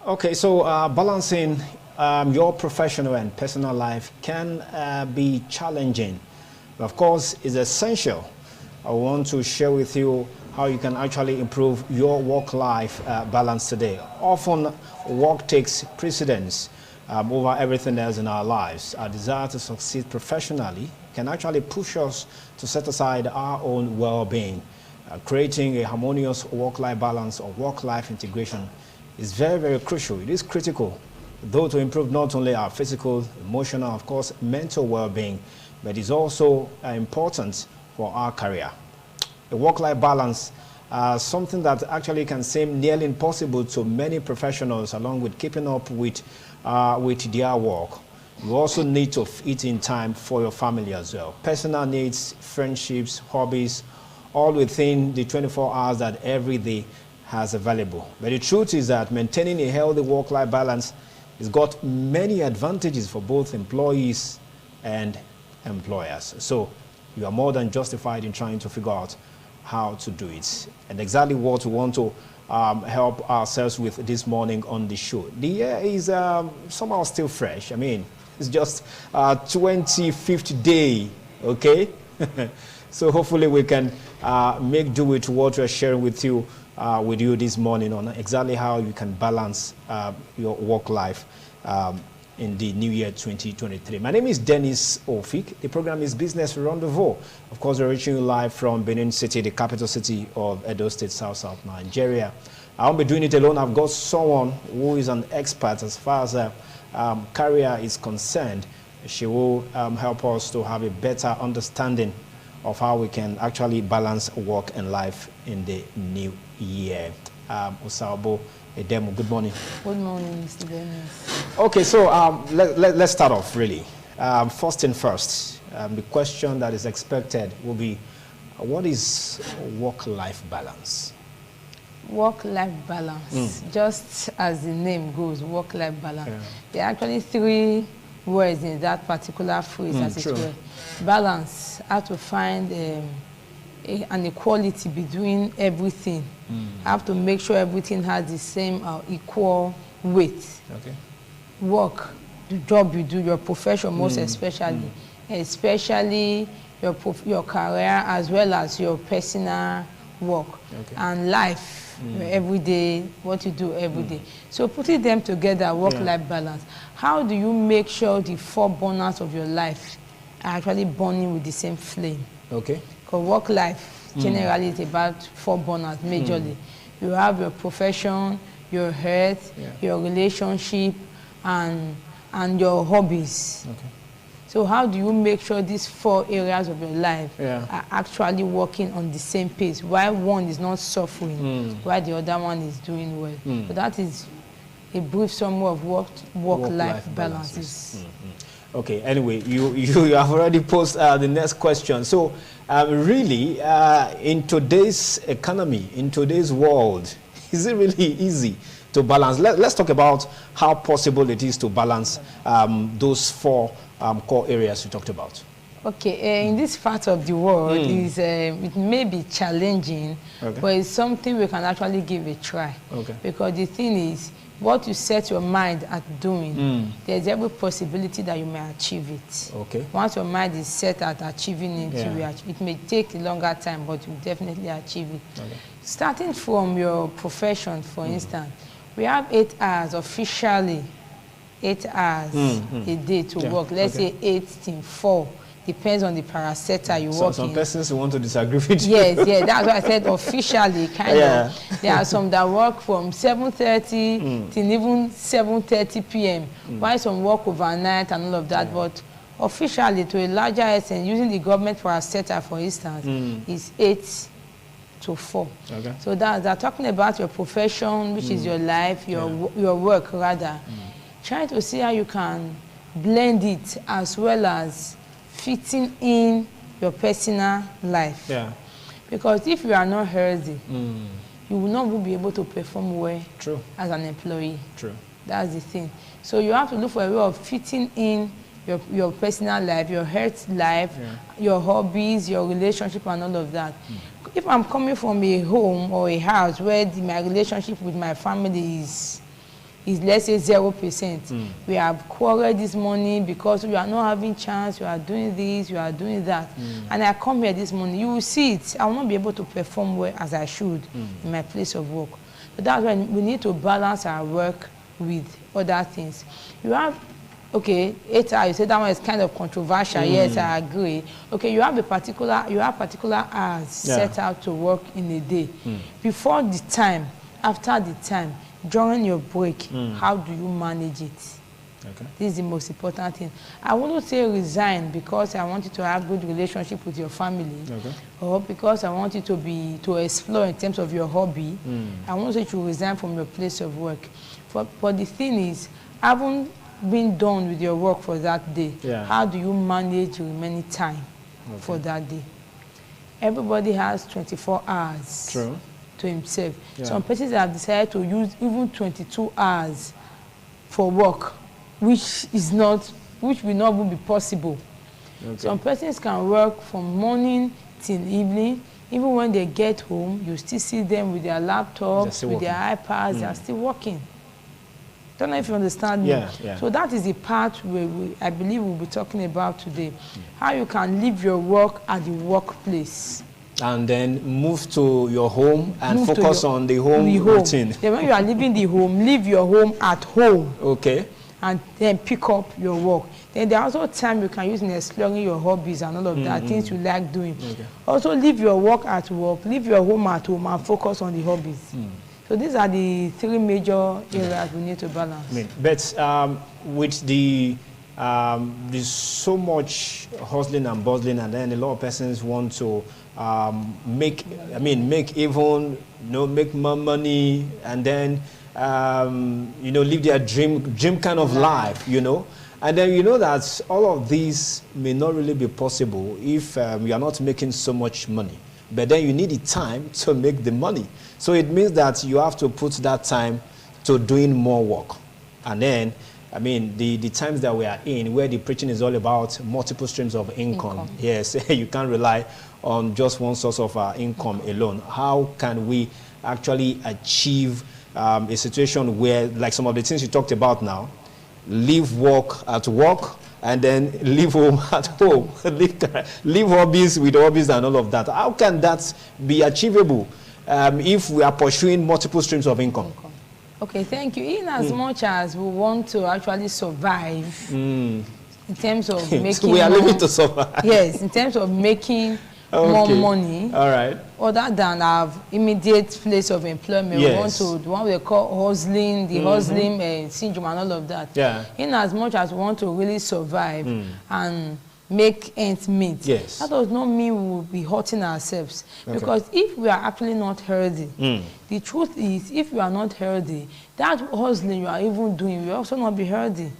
Okay, so balancing your professional and personal life can be challenging. But of course, it's essential. I want to share with you how you can actually improve your work-life balance today. Often, work takes precedence over everything else in our lives. Our desire to succeed professionally can actually push us to set aside our own well-being. Creating a harmonious work-life balance or work-life integration is very, very crucial. It is critical, though, to improve not only our physical, emotional, of course, mental well-being, but it's also important for our career. A work-life balance, something that actually can seem nearly impossible to many professionals, along with keeping up with their work. You also need to fit in time for your family as well. Personal needs, friendships, hobbies, all within the 24 hours that every day has available. But the truth is that maintaining a healthy work-life balance has got many advantages for both employees and employers. So you are more than justified in trying to figure out how to do it. And exactly what we want to help ourselves with this morning on the show. The year is somehow still fresh. I mean, it's just 25th day, okay? So hopefully we can make do with what we're sharing with you this morning on exactly how you can balance your work life in the new year 2023. My name is Dennis Ofik. The program is Business Rendezvous. Of course, we're reaching you live from Benin City, the capital city of Edo State, South Nigeria. I won't be doing it alone. I've got someone who is an expert as far as career is concerned. She will help us to have a better understanding of how we can actually balance work and life in the new year. Osabo Edemo, good morning. Good morning, Mr. Dennis. Okay, so let's start off really. First and first, the question that is expected will be, what is work-life balance? Work-life balance, just as the name goes, work-life balance. Yeah. There are actually three words in that particular phrase, as it were. Balance, how to find an equality between everything. Have to make sure everything has the same equal weight. Okay. Work, the job you do, your profession most especially, especially your career as well as your personal work, and life, your everyday, what you do every day. So putting them together, work-life balance. How do you make sure the four burners of your life are actually burning with the same flame? Okay. Because work-life generally is about four burners majorly. You have your profession, your health, your relationship, and your hobbies. Okay. So how do you make sure these four areas of your life are actually working on the same pace, while one is not suffering, while the other one is doing well? So that is a brief summary of what work-life balance is. Okay, anyway, you have already posed the next question. So really, in today's economy, in today's world, is it really easy to balance? Let's talk about how possible it is to balance those four core areas you talked about. Okay, in this part of the world, it may be challenging, but it's something we can actually give a try. Okay. Because the thing is, what you set your mind at doing, there's every possibility that you may achieve it. Okay. Once your mind is set at achieving it, it may take a longer time, but you definitely achieve it. Okay. Starting from your profession, for instance, we have 8 hours officially, 8 hours a day to work. Let's say 8 till 4. Depends on the parastatal you work in. Some persons want to disagree with you. Yes, that's why I said officially, kind of. There are some that work from 7:30 till even 7:30 p.m. While some work overnight and all of that. But officially, to a larger extent, using the government parastatal, for instance, is 8 to 4. Okay. So they're talking about your profession, which is your life, your work rather. Trying to see how you can blend it as well as fitting in your personal life. Yeah. Because if you are not healthy, you will not be able to perform well as an employee. True. That's the thing. So you have to look for a way of fitting in your personal life, your health life, your hobbies, your relationship, and all of that. If I'm coming from a home or a house where my relationship with my family is is, let's say, 0%. We have quarreled this morning because we are not having chance, we are doing this, we are doing that. And I come here this morning, you will see it. I will not be able to perform well as I should in my place of work. So that's why we need to balance our work with other things. You have, okay, 8 hours, you say that one is kind of controversial. Yes, I agree. Okay, you have particular hours set out to work in a day. Before the time, after the time, during your break, how do you manage it? Okay. This is the most important thing. I wouldn't say resign because I want you to have good relationship with your family, or because I want you to explore in terms of your hobby. I won't say you resign from your place of work. But the thing is, having been done with your work for that day, how do you manage your remaining time for that day? Everybody has 24 hours. True. To himself. Some persons have decided to use even 22 hours for work, which will not even be possible. Some persons can work from morning till evening. Even when they get home, you still see them with their laptops, with their iPads, they are still working. Don't know if you understand me. So that is the part where I believe we'll be talking about today. How you can leave your work at the workplace. And then move to your home and focus on the home routine. Then when you are leaving the home, leave your home at home. Okay. And then pick up your work. Then there are also time you can use in exploring your hobbies and all of that, things you like doing. Also leave your work at work, leave your home at home, and focus on the hobbies. So these are the 3 major areas we need to balance. But with there's so much hustling and bustling, and then a lot of persons want to make more money, and then live their dream kind of life, and then that all of these may not really be possible if you are not making so much money. But then you need the time to make the money, so it means that you have to put that time to doing more work. And then the times that we are in, where the preaching is all about multiple streams of income. Yes, you can't rely on just one source of income alone. How can we actually achieve a situation where, like some of the things you talked about now, leave work at work and then leave home at home, leave hobbies with hobbies and all of that? How can that be achievable if we are pursuing multiple streams of income? Okay, thank you. In as much as we want to actually survive, in terms of making so we are living to survive. Yes, in terms of making more money, other than our immediate place of employment, we want to, the one we call hustling, the hustling syndrome and all of that. In as much as we want to really survive and make ends meet, that does not mean we will be hurting ourselves. Because if we are actually not healthy, the truth is, if you are not healthy, that hustling you are even doing will also not be healthy.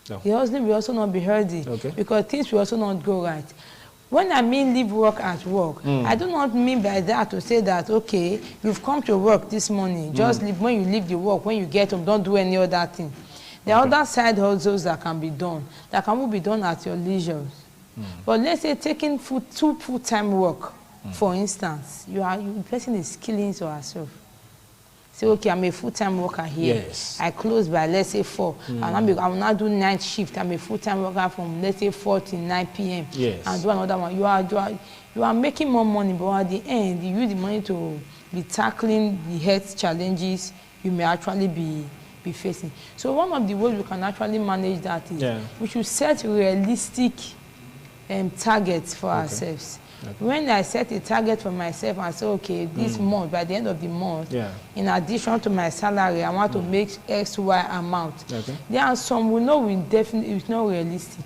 The hustling will also not be healthy, because things will also not go right. When I mean leave work at work, I do not mean by that to say that, okay, you've come to work this morning, just leave. When you leave the work, when you get home, don't do any other thing. There are other side hustles that can be done, that can be done at your leisure. But let's say taking two full-time work, for instance, the person is killing to herself. Say, okay, I'm a full-time worker here. I close by, let's say, 4. And I will not do night shift. I'm a full-time worker from, let's say, 4 to 9 p.m. And do another one. You are making more money, but at the end, you use the money to be tackling the health challenges you may actually be facing. So one of the ways we can actually manage that is we should set realistic targets for ourselves. When I set a target for myself and say, okay, this month, by the end of the month, in addition to my salary, I want to make X, Y amount. There are some we know it's not realistic.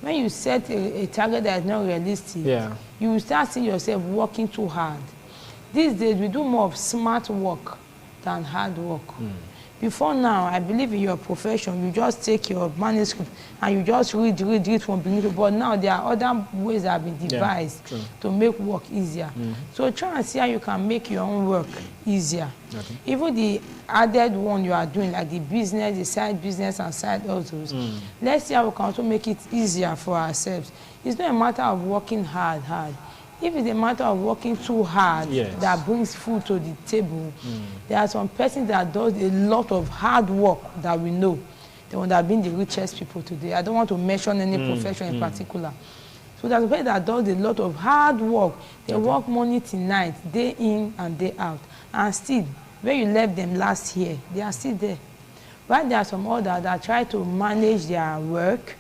When you set a target that is not realistic, you will start seeing yourself working too hard. These days, we do more of smart work than hard work. Before now, I believe in your profession, you just take your manuscript and you just read from beginning to. But now there are other ways that have been devised to make work easier. So try and see how you can make your own work easier. Even the added one you are doing, like the business, the side business and side hustles. Let's see how we can also make it easier for ourselves. It's not a matter of working hard. if it's a matter of working too hard that brings food to the table, there are some persons that does a lot of hard work that we know. They would have been the richest people today. I don't want to mention any profession in particular. So there's a person that does a lot of hard work. They work morning to night, day in and day out. And still, where you left them last year, they are still there. But there are some others that try to manage their work,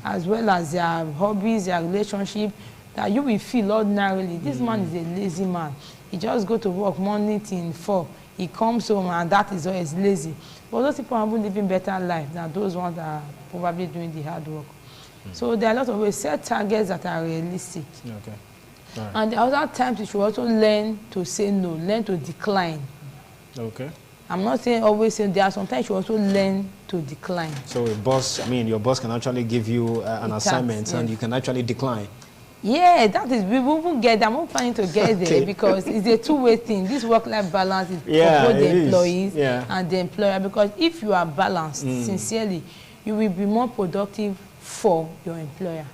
as well as their hobbies, their relationship, that you will feel ordinarily, this man is a lazy man. He just go to work Monday till 4. He comes home and that is always lazy. But those people are living better life than those ones that are probably doing the hard work. So there are a lot of ways, set targets that are realistic. Okay. Right. And the other times you should also learn to say no, learn to decline. Okay. I'm not saying always say, there are sometimes you also learn to decline. So a boss, I mean, your boss can actually give you an assignment and you can actually decline. Yeah, that is, we won't get there. I'm not planning to get there because it's a two-way thing. This work-life balance is for both the employees and the employer, because if you are balanced, sincerely, you will be more productive for your employer.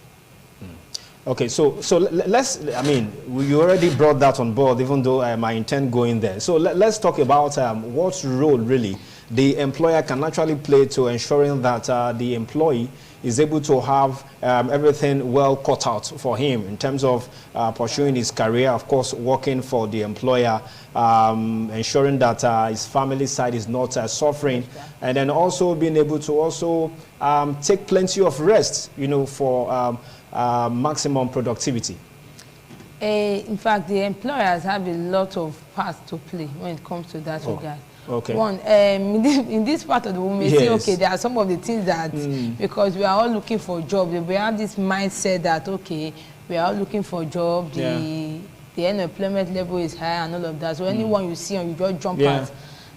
Okay, so let's, I mean, you already brought that on board, even though I intend going there. So let's talk about what role really the employer can actually play to ensuring that the employee is able to have everything well cut out for him in terms of pursuing his career, of course, working for the employer, ensuring that his family side is not suffering, and then also being able to also take plenty of rest, you know, for maximum productivity. In fact, the employers have a lot of parts to play when it comes to that regard. Okay. One, in this part of the world, we say, okay, there are some of the things that, because we are all looking for jobs, we have this mindset that, okay, we are all looking for jobs, the unemployment level is high and all of that. So anyone you see and you just jump out,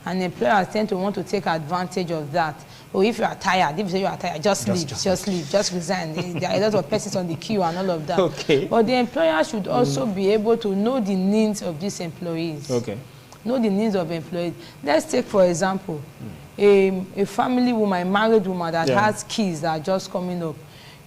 and employers tend to want to take advantage of that. Or if you are tired, if you say you are tired, just leave, just resign. There are a lot of persons on the queue and all of that. Okay. But the employer should also be able to know the needs of these employees. Okay. Know the needs of employees. Let's take, for example, a family woman, a married woman that has kids that are just coming up.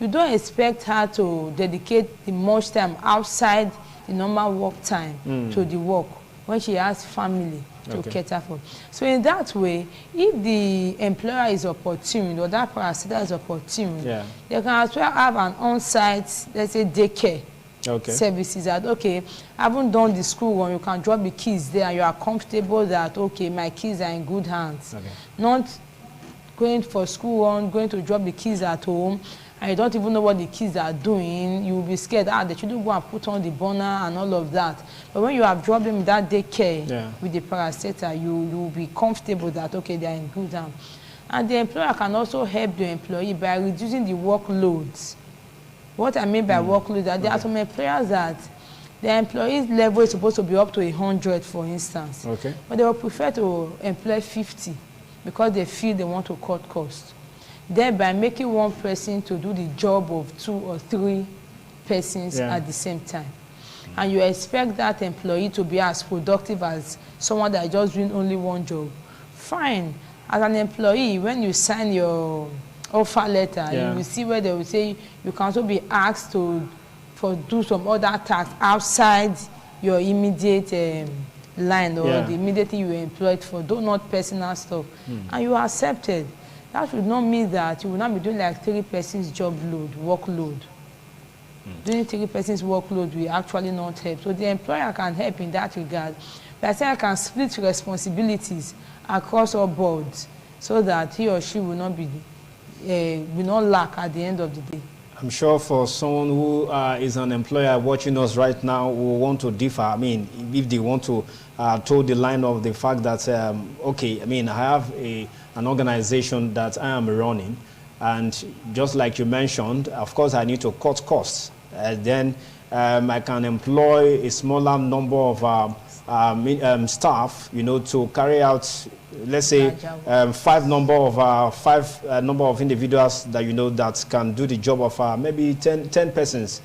You don't expect her to dedicate the much time outside the normal work time to the work when she has family to cater for. So in that way, if the employer is opportune or that parastatal is opportune, they can as well have an on-site, let's say, daycare services that, okay, I haven't done the school run, you can drop the kids there and you are comfortable that, okay, my kids are in good hands. Not going for school run, going to drop the kids at home, and you don't even know what the kids are doing. You will be scared, they shouldn't go and put on the burner and all of that. But when you have dropped them in that daycare with the parastatal, you will be comfortable that, okay, they are in good hands. And the employer can also help the employee by reducing the workloads. What I mean by workload, that there are some employers that the employee's level is supposed to be up to 100, for instance. But they will prefer to employ 50 because they feel they want to cut costs. Thereby making one person to do the job of 2 or 3 persons at the same time. And you expect that employee to be as productive as someone that is just doing only one job. Fine. As an employee, when you sign your offer letter, you will see where they will say you can also be asked to do some other tasks outside your immediate line or the immediate thing you were employed for, though not personal stuff. And you are accepted. That should not mean that you will not be doing like 3 persons job load, workload. Doing 3 persons workload will actually not help. So the employer can help in that regard. But I say I can split responsibilities across all boards so that he or she will not be will not lack at the end of the day. I'm sure for someone who is an employer watching us right now who want to differ, I mean, if they want to toe the line of the fact that, okay, I mean, I have an organization that I am running, and just like you mentioned, of course, I need to cut costs. Then I can employ a smaller number of staff, you know, to carry out, let's say, 5 number of individuals that you know that can do the job of maybe 10 persons,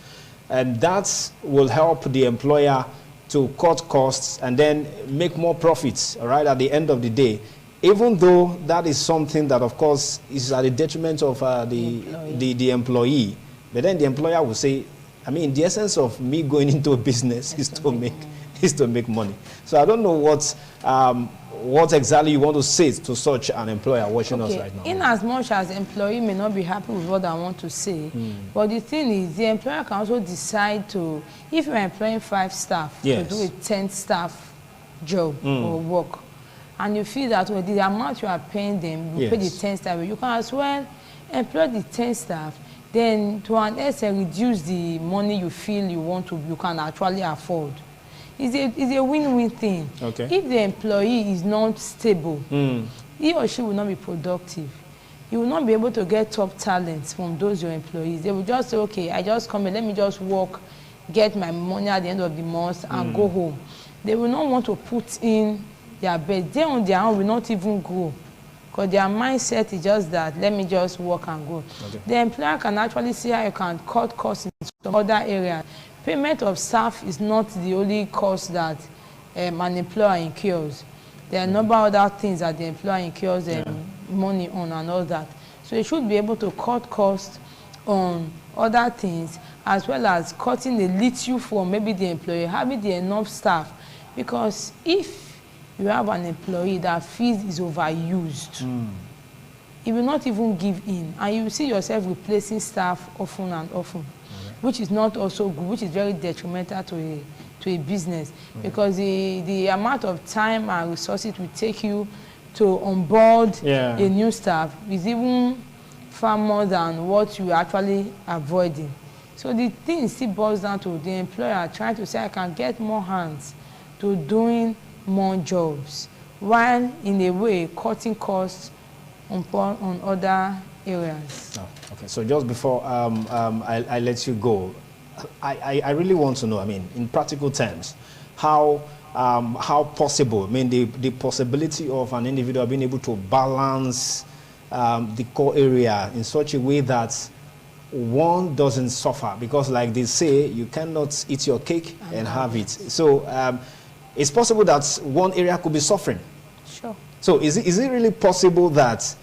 and that will help the employer to cut costs and then make more profits. All right, at the end of the day, even though that is something that, of course, is at the detriment of the employee, but then the employer will say, I mean, the essence of me going into a business is to make money. So I don't know what exactly you want to say to such an employer watching us right now. In as much as employee may not be happy with what I want to say, but the thing is, the employer can also decide to, if you're employing 5 staff to do a 10 staff job or work, and you feel that well, the amount you are paying them, you pay the 10 staff, you can as well employ the 10 staff, then to an extent reduce the money you feel you can actually afford. It's a win-win thing. Okay. If the employee is not stable, he or she will not be productive. You will not be able to get top talents from those your employees. They will just say, okay, I just come in, let me just work, get my money at the end of the month and go home. They will not want to put in their best. They on their own will not even grow, because their mindset is just that, let me just work and go. Okay. The employer can actually see how you can cut costs in some other areas. Payment of staff is not the only cost that an employer incurs. There are a number of other things that the employer incurs money on and all that. So you should be able to cut costs on other things, as well as cutting the little from maybe the employer, having the enough staff. Because if you have an employee that feels is overused, he will not even give in, and you will see yourself replacing staff often and often. Which is not also good, which is very detrimental to a business, because the amount of time and resources it will take you to onboard a new staff is even far more than what you are actually avoiding. So the thing still boils down to the employer trying to say, I can get more hands to doing more jobs, while in a way cutting costs on other areas. Oh, okay, so just before I let you go, I really want to know, I mean, in practical terms, how possible, I mean, the possibility of an individual being able to balance the core area in such a way that one doesn't suffer, because like they say, you cannot eat your cake and have it. So it's possible that one area could be suffering. Sure. So is it really possible that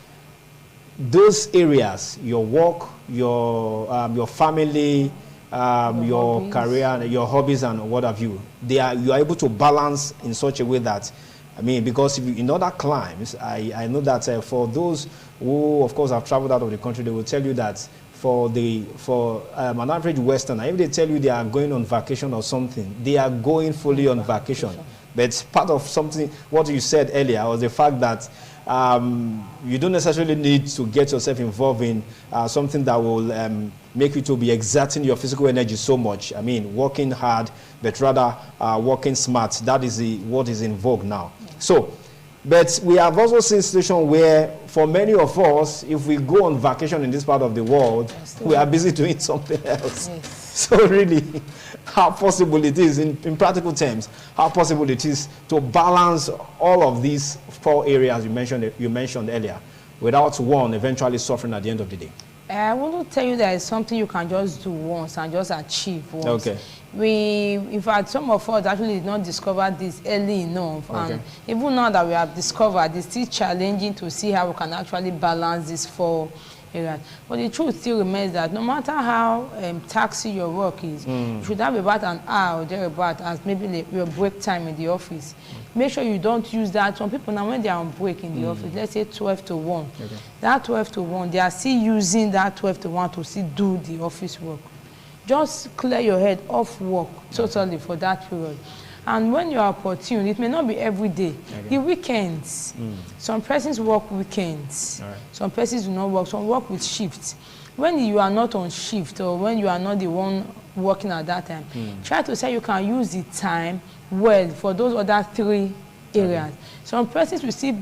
those areas, your work, your family, your hobbies, career, your hobbies and what have you, you are able to balance in such a way that, I mean, because if you, in other climes, I know that for those who, of course, have traveled out of the country, they will tell you that for an average Westerner, if they tell you they are going on vacation or something, they are going fully on vacation. But part of something, what you said earlier, was the fact that you don't necessarily need to get yourself involved in something that will make you to be exerting your physical energy so much. I mean, working hard, but rather working smart. That is what is in vogue now. So, but we have also seen situations where, for many of us, if we go on vacation in this part of the world, we are busy doing something else. Yes. So really, how possible it is, in practical terms, how possible it is to balance all of these 4 areas you mentioned earlier, without one eventually suffering at the end of the day? I want to tell you that it's something you can just do once and just achieve once. Okay. In fact, some of us actually did not discover this early enough. Okay. And even now that we have discovered, it's still challenging to see how we can actually balance these 4 areas. But the truth still remains that no matter how taxing your work is, you should have about an hour or thereabout as maybe your break time in the office. Make sure you don't use that. Some people now, when they are on break in the office, let's say 12 to 1, that 12 to 1, they are still using that 12 to 1 to still do the office work. Just clear your head off work totally for that period. And when you are opportune, it may not be every day. The weekends, some persons work weekends. Some persons do not work. Some work with shifts. When you are not on shift, or when you are not the one working at that time, try to say you can use the time well for those other 3 areas. Some persons will still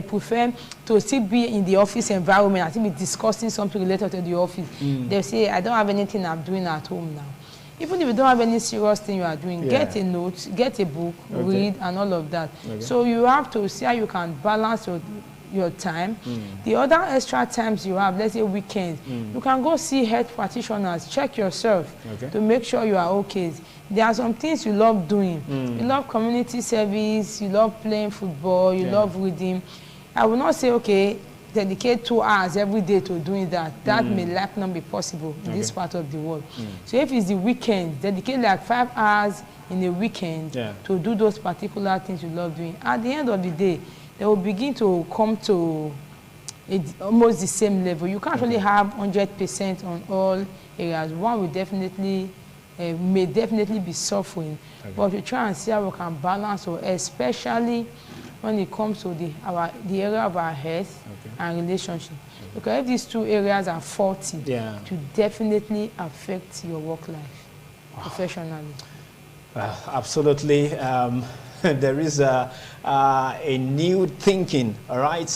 prefer to still be in the office environment and still be discussing something related to the office. They say, I don't have anything I'm doing at home now. Even if you don't have any serious thing you are doing, get a note, get a book, read, and all of that. So you have to see how you can balance your time. The other extra times you have, let's say weekends, you can go see health practitioners, check yourself to make sure you are okay. There are some things you love doing. You love community service, you love playing football, you love reading. I will not say, okay, dedicate 2 hours every day to doing that. That may likely not be possible in this part of the world. So if it's the weekend, dedicate like 5 hours in a weekend to do those particular things you love doing. At the end of the day, they will begin to come to almost the same level. You can't really have 100% on all areas. One will definitely may definitely be suffering, but we try and see how we can balance, or especially when it comes to the area of our health and relationship. Because if these 2 areas are faulty, to definitely affect your work life professionally. Absolutely. There is a new thinking, all right,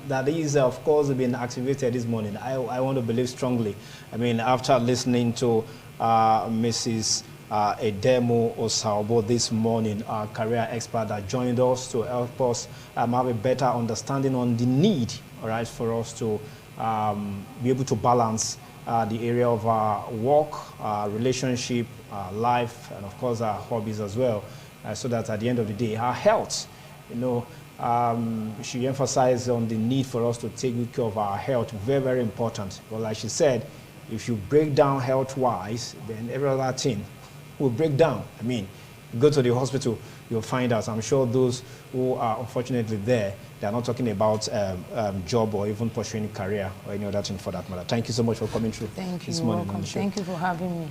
that is, of course, been activated this morning. I want to believe strongly. I mean, after listening to Mrs. Edemo Osaubo this morning, our career expert that joined us to help us have a better understanding on the need, all right, for us to be able to balance the area of our work, our relationship, our life, and of course our hobbies as well, so that at the end of the day, our health, you know, she emphasized on the need for us to take good care of our health, very, very important. But like she said, if you break down health-wise, then every other thing will break down. I mean, go to the hospital, you'll find out. I'm sure those who are unfortunately there, they're not talking about job or even pursuing career or any other thing for that matter. Thank you so much for coming through. Thank you. This You're morning welcome. on the show. Thank you for having me.